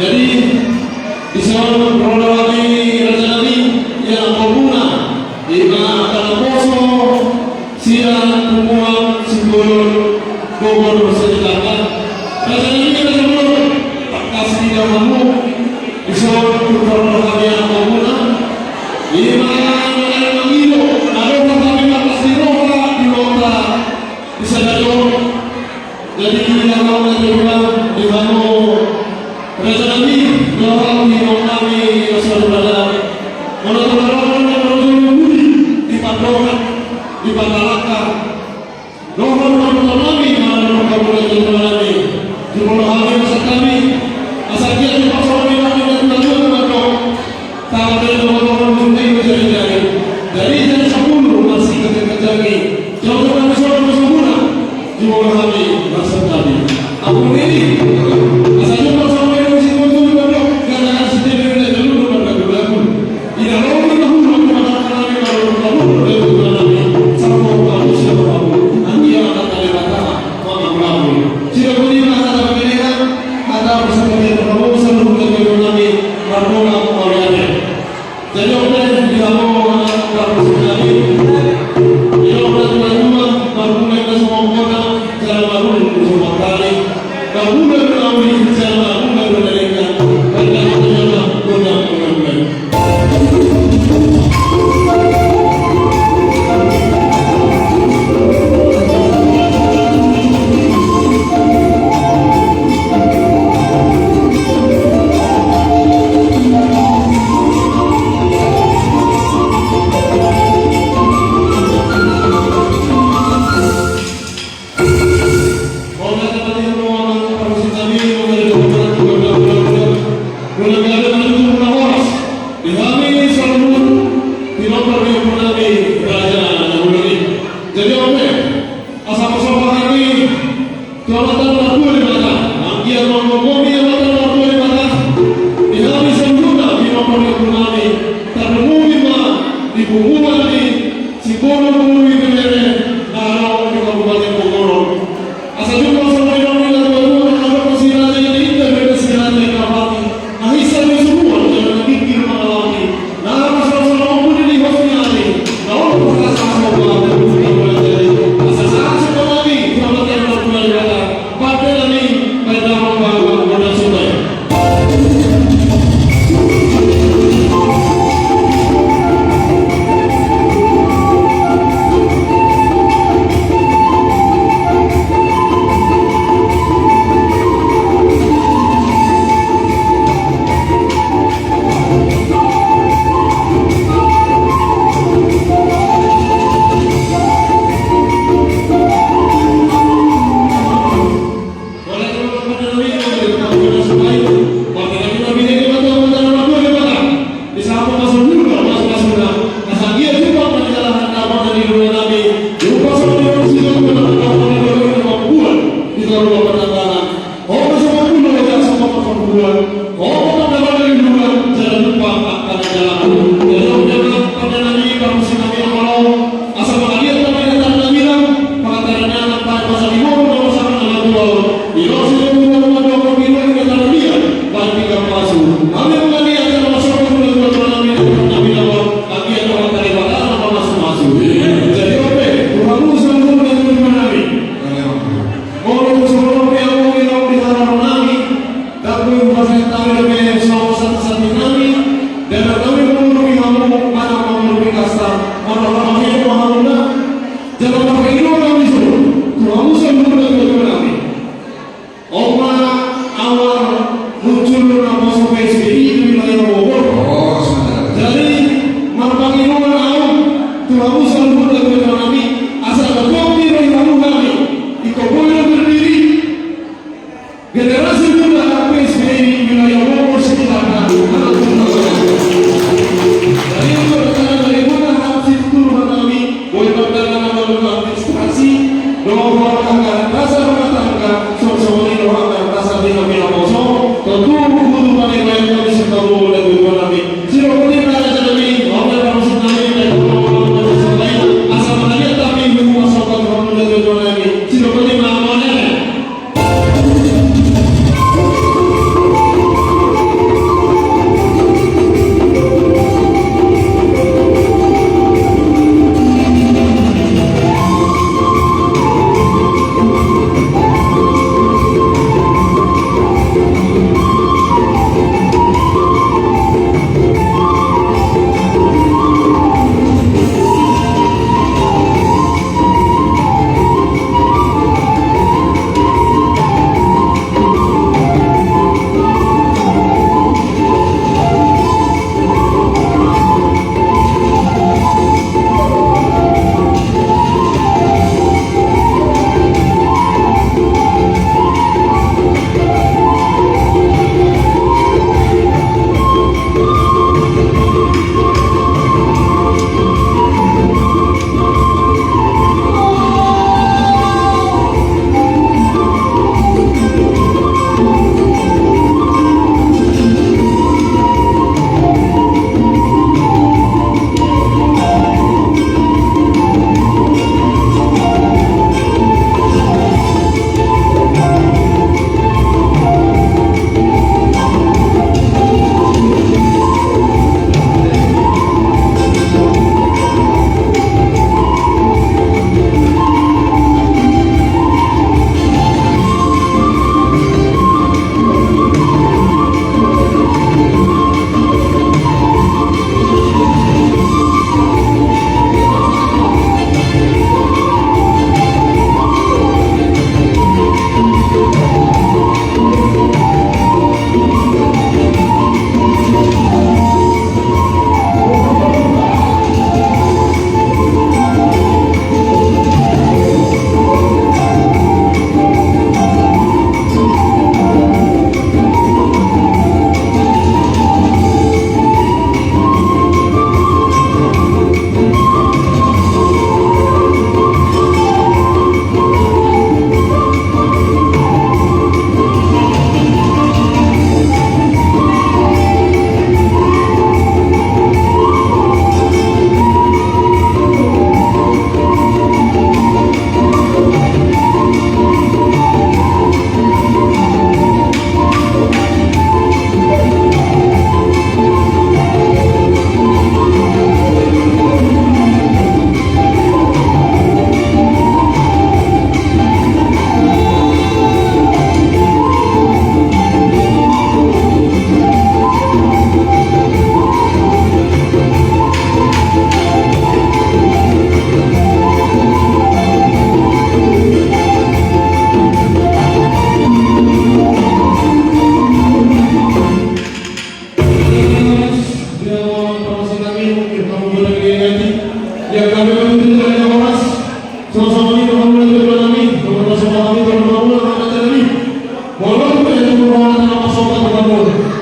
Jadi di sana Rodawati Rajanani yang komuna di mana akan poso siang kumpulan simbol Bogor sekitarnya. Rajanani kita sebelum kasih kamu di sana Rodawati yang komuna di mana ada Mangilo ada pertama kasih roda di kota di sana. Jadi kita mau mencoba di mana Rajanani doang di kami asal berada menonton di Padang di Pangalaka doang kami mana kamu lagi di Pulau Hari masa kami asal dia di pasar kami dan tujuan atau tahu dari orang sungai menjadi dari jam 10 masih kerja lagi jauh dari pasar Sempurna di Pulau Hari masa kami aku ini asalnya pasar generasi muda PSBI wilayah Bogor sekitar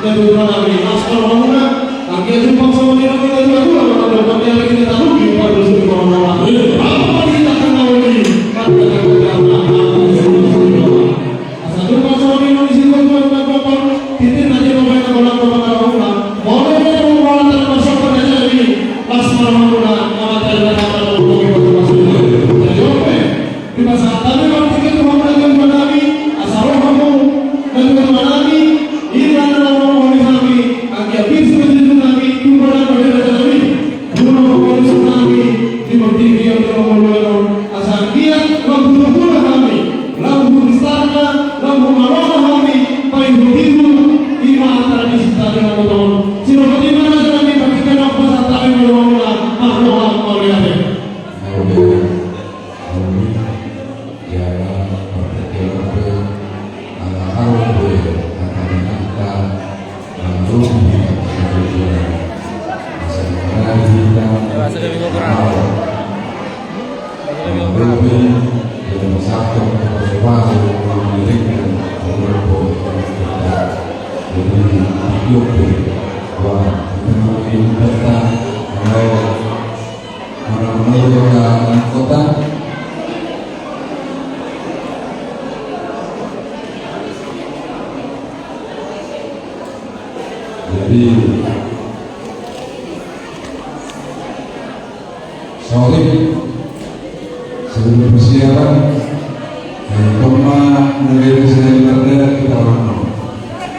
dan beberapa kali masker bangunan akhirnya jumpa sama dia kita juga kalau dapat yang kita tahu kita harus berkorban apa kita kenal ini maka kita asal jumpa sama dia di sini kita titik nanti membayar orang boleh dia membawa termasuk pada jadi pas bangunan amat terdapat di masa tadi kalau kita mengamalkan kami asal kamu dan kami ini adalah orang kami agar bisa menjadi kami kepada kami guru kami di bertinggi yang terlalu asal dia lampu pula kami lampu istana lampu malam kami paling begitu lima antara di tadi betul siapa di mana kami pastikan apa saat kami menolak makhluk melihatnya. Jadi sore sebelum persiapan Koma negeri saya berada kita orang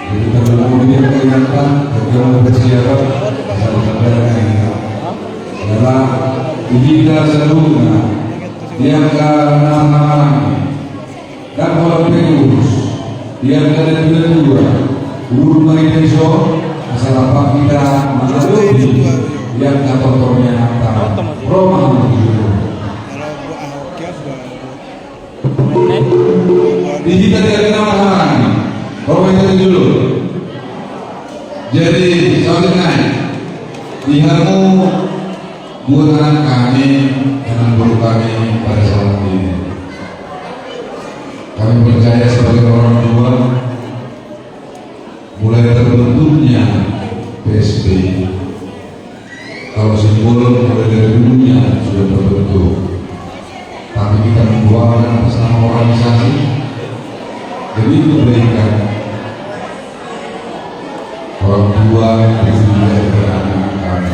jadi kita kemudian peringatan bagaimana persiapan adalah digital sebelumnya yang ke-6 dan kalau terus yang ke-22 guru Marideso asal apa kita mengalami yang kantornya Roma digital dari nama-nama Roma itu dulu. Jadi soalnya dihamu buat anak kami dan guru kami pada saat ini. Kami percaya sebagai orang tua mulai terbentuknya PSB kalau simbol mulai dari dulunya sudah terbentuk, tapi kita membuatkan atas nama organisasi demi kebaikan orang tua dan anak kami.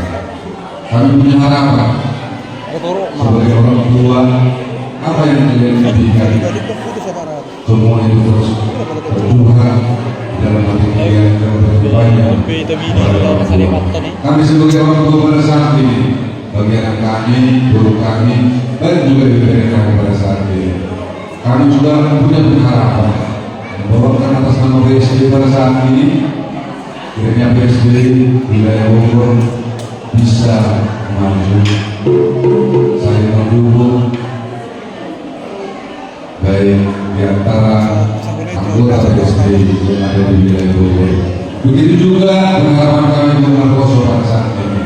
Kami punya harapan sebagai orang tua, apa yang kalian impikan semua itu terus bertuhan dalam hati kalian dan berkebanyakan. Kami sebagai orang tua pada saat ini, bagi anak kami, guru kami, dan juga ibu kami pada saat ini, kami juga punya harapan membawakan atas nama PSB pada saat ini. Kiranya PSB wilayah Bogor bisa maju, saling mendukung baik di antara anggota PSB yang ada di wilayah Bogor. Begitu juga harapan kami dengan Poso pada saat ini.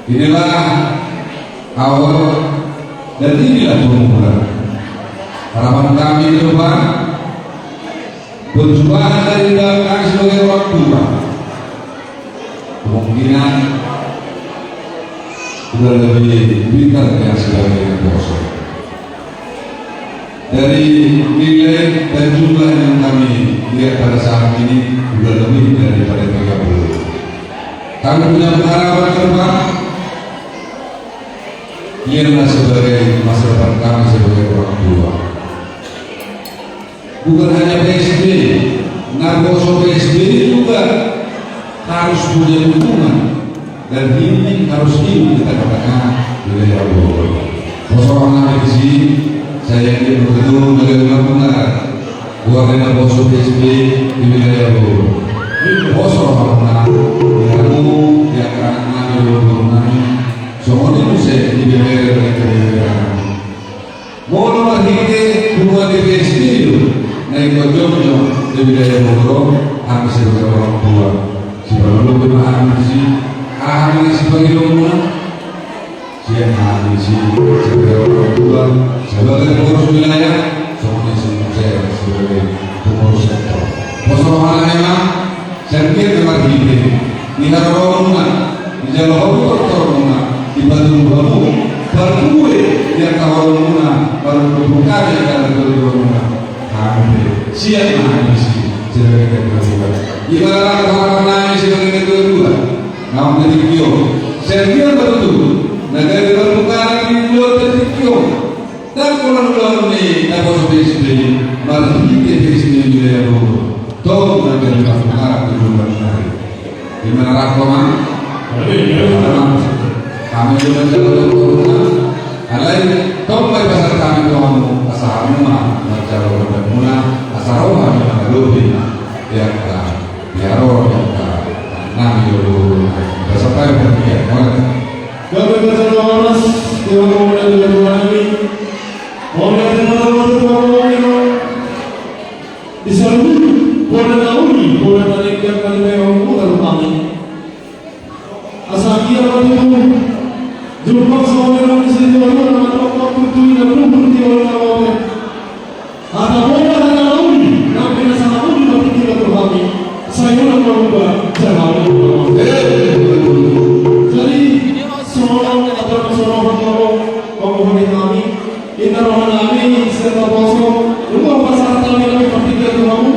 Inilah awal dan inilah permulaan harapan kami ke depan. Perjuangan dari kami sebagai orang tua kemungkinan sudah lebih pintar yang sebagai Poso. Dari nilai dan jumlah yang kami lihat pada saat ini sudah lebih daripada 30. Kami punya harapan ke depan. Ialah sebagai masa depan kami sebagai orang tua. Bukan hanya PSB, Poso PSB juga harus punya dukungan dan ini harus hidup di tengah-tengah wilayah Bogor. Poso orang di sini, saya ingin betul bagaimana benar warga Poso PSB di wilayah Bogor. Poso orang kamu yang anak-anak di Bogor semua itu saya di BPR dan KPR. Mau nomor ini bukan di PSB itu. Naik bojong di wilayah Bogor, kami sebagai orang tua, sebelum bermahan di kami sebagai orang siapa di sini sebagai orang tua, sebagai pengurus wilayah, semuanya saya sebagai pengurus sektor. soalnya memang sengkir memang hidup di rumah di jalan rumah di Bandung baru gue yang tahu rumah baru buka yang ada di rumah kami siap nangis jangan kedua ibarat orang nangis jangan kedua namun ketikio sengkir betul negara berbukaan di luar ketikio dan kalau ini apa seperti malah kita di sini dia toh negara berbukaan di luar negeri di mana rakyat kami juga jalan turun lain toh pasar kami kamu asal rumah macam bermula asal rumah yang lebih ya roh nami dulu beserta yang berpikir kami bersama Dewa Pemuda dan Kami oleh teman-teman di sana boleh nauni boleh naikkan kalimat yang kami asal dia bertemu jumpa sama orang di sini orang nama tujuh dan belum di orang nama ada boleh ada nauni nampaknya sama nauni tapi tidak terhami saya nak berubah jangan jadi seorang atau seorang orang kami inna rohana kami serta bosok rumah pasar kami bertiga kamu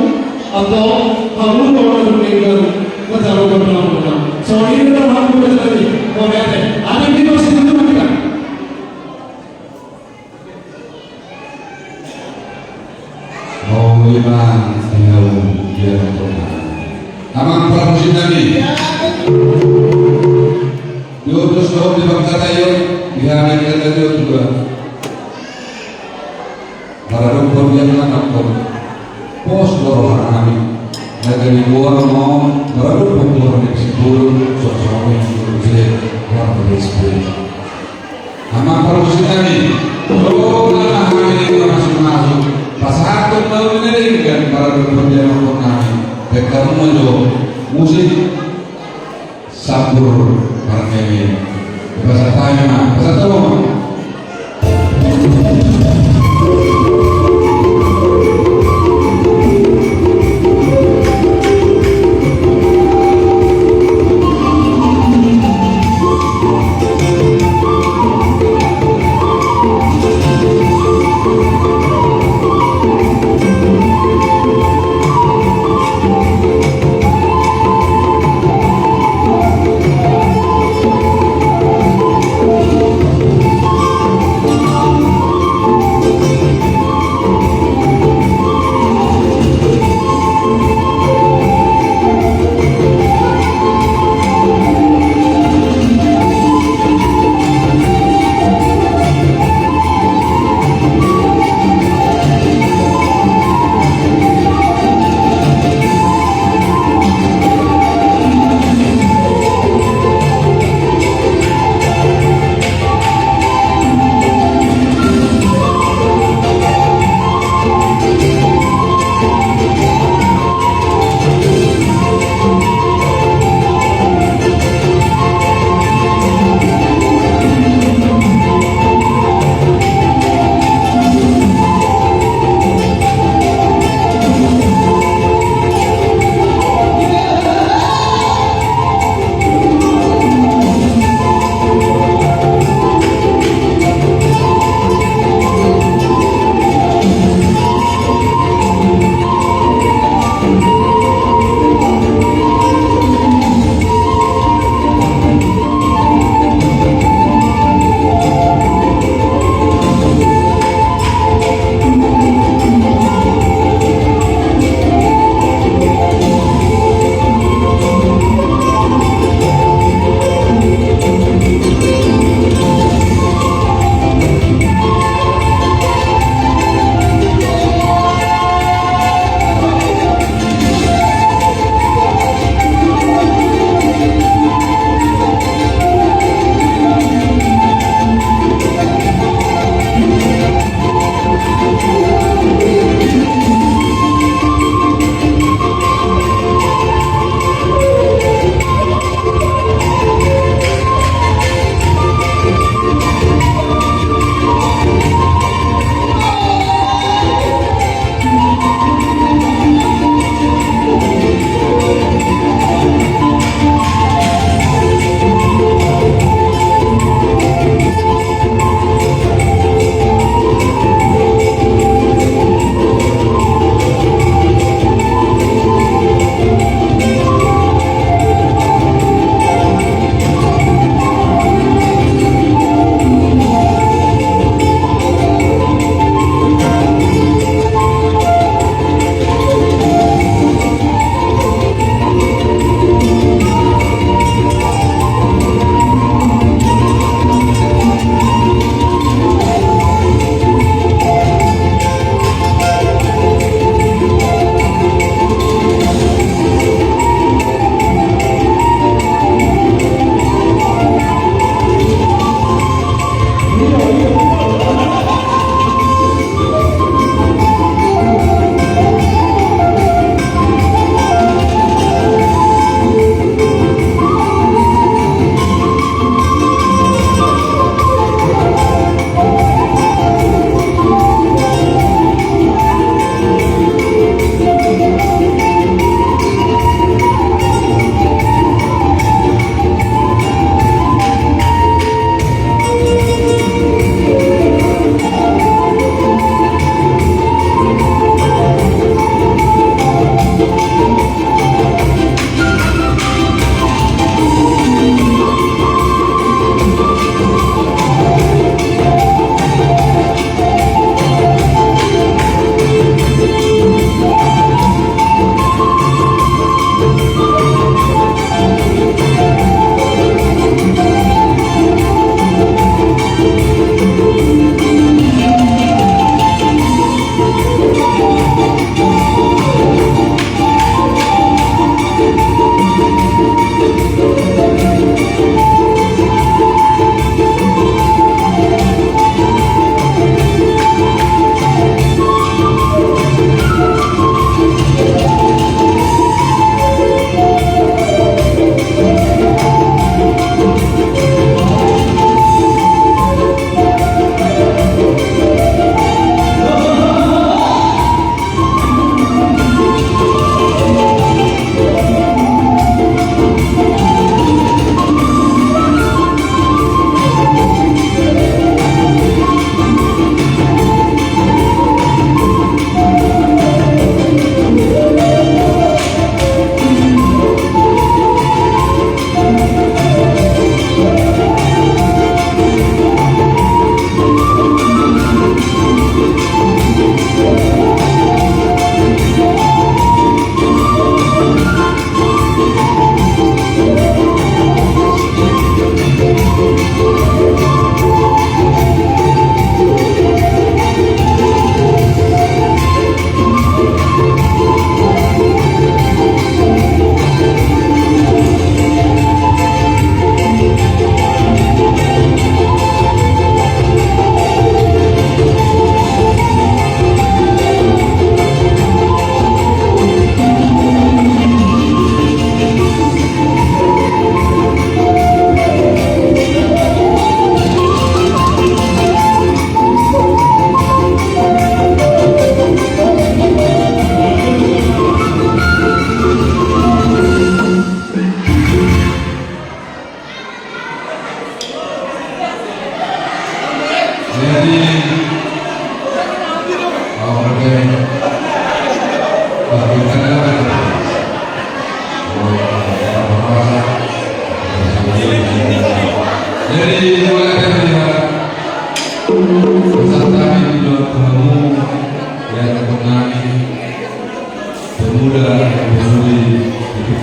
atau kamu orang bermengan berjalan berjalan soal ini adalah hak berjalan boleh ada yang di masjid itu mereka mau iman tinggal dia Amang pramusim Nabi diutus roh di bangsa tayo dihadirkan tayo juga para dokter yang menangkap pos dorong kami dari luar mau baru dokter di sepuluh sosok yang sudah orang berisik Amang pramusim Nabi oh nama kami masuk pas satu tahun ini kan para dokter yang menangkap kami Bekar muncul musik sabur parkir bahasa tanya bahasa tahu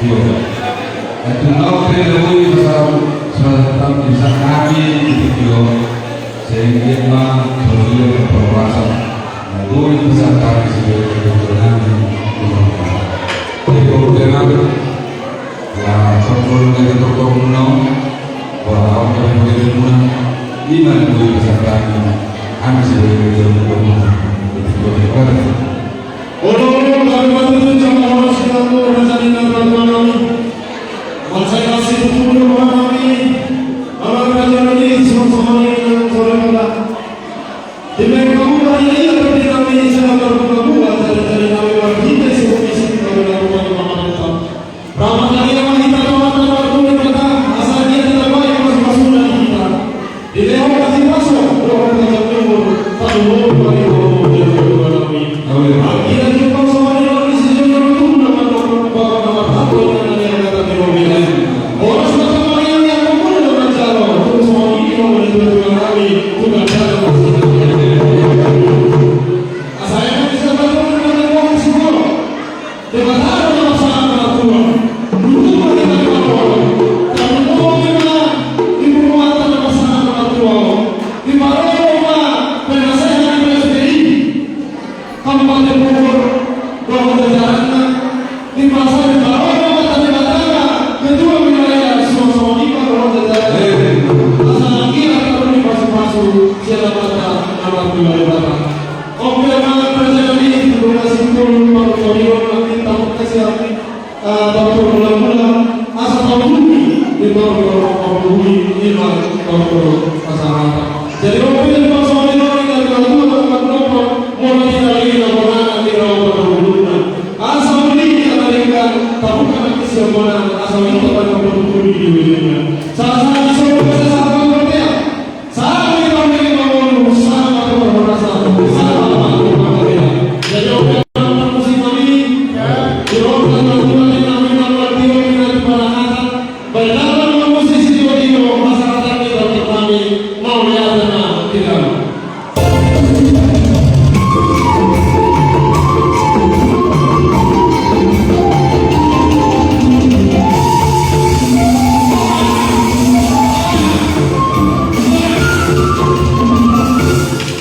video. Itu nol lebih besar serta bisa kami di video sehingga beliau berperasaan lebih besar kami sebagai kebenaran kemudian ya kontrol dari toko kuno bahwa kami beriman iman lebih besar kami sebagai kebenaran Orang-orang kami bantu sama orang sedang berencana dengan kami. Saya kasih tujuan kami. Amal kerajaan ini semua yang korban. Demi kamu hari ini akan kami sedang berbuka dari kami berhenti seperti itu kami lakukan pemanasan. Ramadan yang kita lakukan waktu kita asalnya tidak baik masuk dari kita. Di dalam kasih masuk doa kita timur tahu kami akhirnya kita semua di sini untuk melakukan apa yang kata Nabi. Orang semua yang mengumpul dengan cara untuk semua ini menjadi kami bukan cara saya bisa bertemu dengan orang semua dengan ada masalah Tuhan untuk mengenal Allah dan mengenal ibu rumah tangga masalah Tuhan di mana rumah penasehat PSBI Kabupaten Bogor bahwa jajarannya di masa di bawah tanda-tanda kedua wilayah semua di bawah jajaran asal kira kalau di masuk siapa kata nama wilayah oke mana presiden ini terima kasih untuk Pak nanti tahu kasih waktu bulan-bulan asal tahun ini di bawah ini tahun masyarakat jadi oke masalah ini dari kalau mulai dari laporan di bawah asal ini mereka tahu kan siapa asal itu pada produk di dunia salah satu